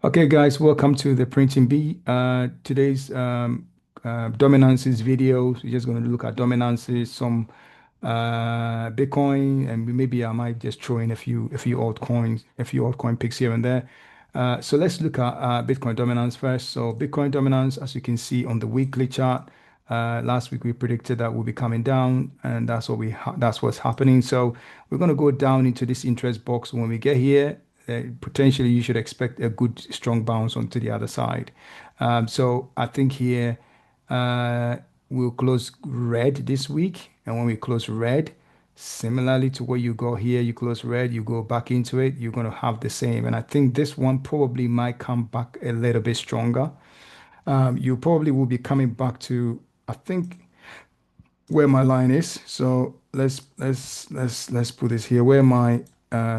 Okay, guys, welcome to the Printing Bee. Today's dominances video. We're just going to look at dominances, some Bitcoin, and maybe I might just throw in a few altcoins, a few altcoin picks here and there. So let's look at Bitcoin dominance first. So Bitcoin dominance, as you can see on the weekly chart, last week we predicted that we'll be coming down, and that's what's happening. So we're going to go down into this interest box when we get here. Potentially you should expect a good strong bounce onto the other side. So I think here uh, we'll close red this week, and when we close red, similarly to what you go here, you close red, you go back into it, you're going to have the same. And I think this one probably might come back a little bit stronger. You probably will be coming back to, I think, where my line is. So let's put this here where my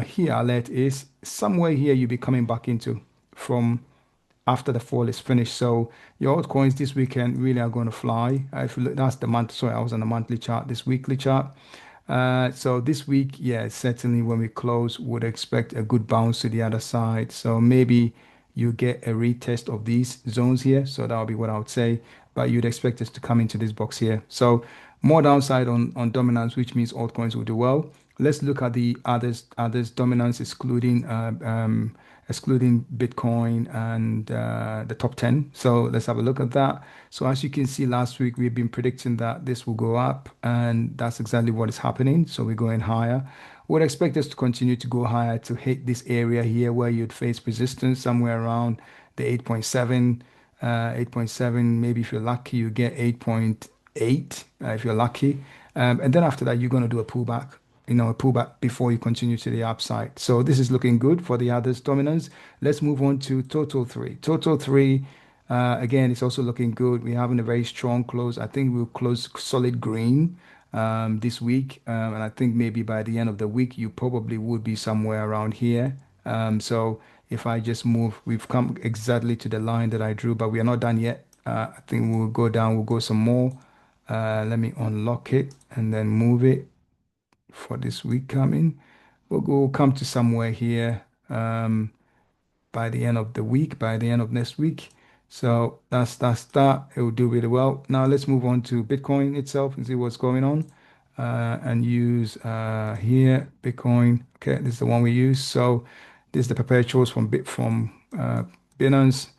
here alert is. Somewhere here you'll be coming back into from after the fall is finished. So your altcoins this weekend really are going to fly. If you look, that's the month. Sorry, I was on the monthly chart, this weekly chart. So this week, yeah, certainly when we close, would expect a good bounce to the other side. So maybe you get a retest of these zones here. So that would be what I would say. But you'd expect us to come into this box here. So more downside on dominance, which means altcoins will do well. Let's look at the others dominance excluding Bitcoin and the top 10. So let's have a look at that. So as you can see, last week we've been predicting that this will go up, and that's exactly what is happening. So we're going higher. Would expect us to continue to go higher to hit this area here where you'd face resistance somewhere around the 8.7, 8.7. Maybe if you're lucky, you get 8.8 if you're lucky. And then after that, you're going to do a pullback, a pullback before you continue to the upside. So this is looking good for the others dominance. Let's move on to total three. Total three, again, it's also looking good. We're having a very strong close. I think we'll close solid green this week. And I think maybe by the end of the week, you probably would be somewhere around here. So if I just move, we've come exactly to the line that I drew, but we are not done yet. I think we'll go down, we'll go some more. Let me unlock it and then move it for this week coming. We'll come to somewhere here by the end of the week, by the end of next week. So that's that. It will do really well. Now let's move on to Bitcoin itself and see what's going on. And use here Bitcoin. Okay, this is the one we use. So this is the perpetuals from Binance.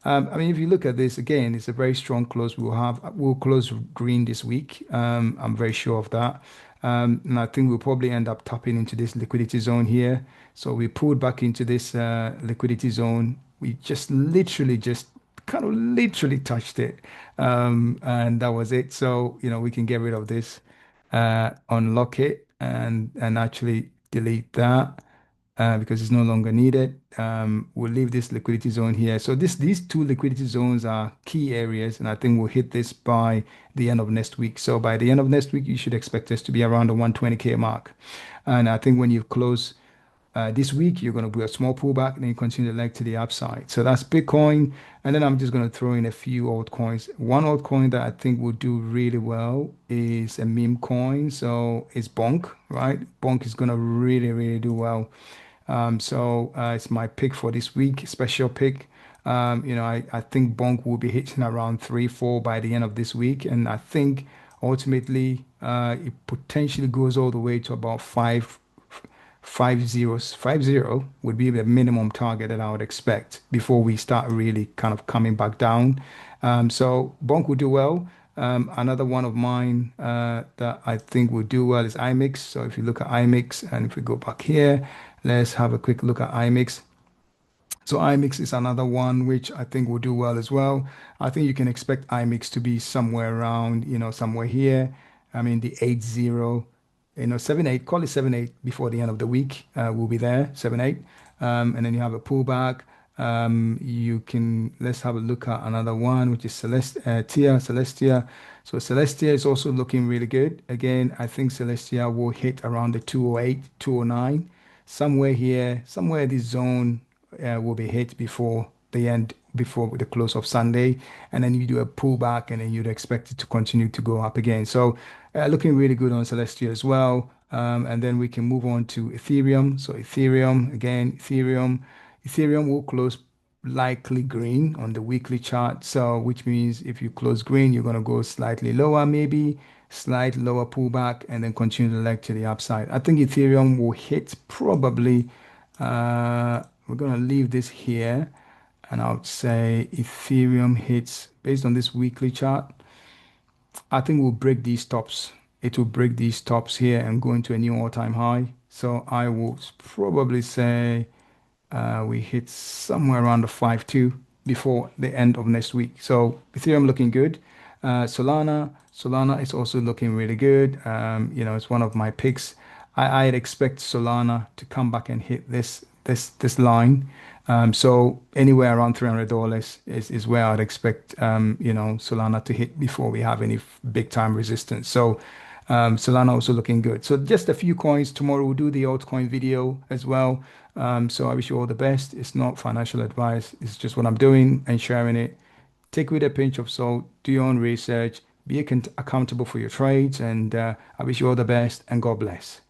I mean, if you look at this again, it's a very strong close. We'll close green this week. I'm very sure of that. And I think we'll probably end up tapping into this liquidity zone here. So we pulled back into this liquidity zone. We just literally just kind of literally touched it. And that was it. So, we can get rid of this, unlock it and actually delete that because it's no longer needed. We'll leave this liquidity zone here. So these two liquidity zones are key areas, and I think we'll hit this by the end of next week. So by the end of next week, you should expect us to be around the 120K mark. And I think when you close this week, you're going to do a small pullback, and then you continue to leg to the upside. So that's Bitcoin. And then I'm just going to throw in a few altcoins. One altcoin that I think will do really well is a meme coin. So it's Bonk, right? Bonk is going to really, really do well. So it's my pick for this week, special pick. I think Bonk will be hitting around 3, 4 by the end of this week. And I think ultimately it potentially goes all the way to about 50 would be the minimum target that I would expect before we start really kind of coming back down. So Bonk will do well. Another one of mine that I think will do well is IMIX. So if you look at IMIX, and if we go back here, let's have a quick look at IMIX. So IMIX is another one which I think will do well as well. I think you can expect IMIX to be somewhere around, somewhere here. I mean, the 80, 7-8, call it 7-8 before the end of the week. We'll be there, 7-8. And then you have a pullback. Let's have a look at another one, which is Celestia. So Celestia is also looking really good. Again, I think Celestia will hit around the 208, 209, somewhere here, somewhere this zone will be hit before the close of Sunday, and then you do a pullback, and then you'd expect it to continue to go up again. So looking really good on Celestia as well. And then we can move on to Ethereum. So Ethereum, again, Ethereum will close likely green on the weekly chart. So, which means if you close green, you're going to go slightly lower, maybe slight lower pullback, and then continue the leg to the upside. I think Ethereum will hit probably, we're going to leave this here, and I would say Ethereum hits based on this weekly chart. I think we'll break these tops. It will break these tops here and go into a new all-time high. So I will probably say we hit somewhere around the 5.2 before the end of next week. So Ethereum looking good. Solana is also looking really good. It's one of my picks. I'd expect Solana to come back and hit this line. So anywhere around $300 is where I'd expect Solana to hit before we have any big time resistance. So Solana also looking good. So just a few coins. Tomorrow we'll do the altcoin video as well. So I wish you all the best. It's not financial advice. It's just what I'm doing and sharing it. Take with a pinch of salt. Do your own research. Be accountable for your trades. And I wish you all the best and God bless.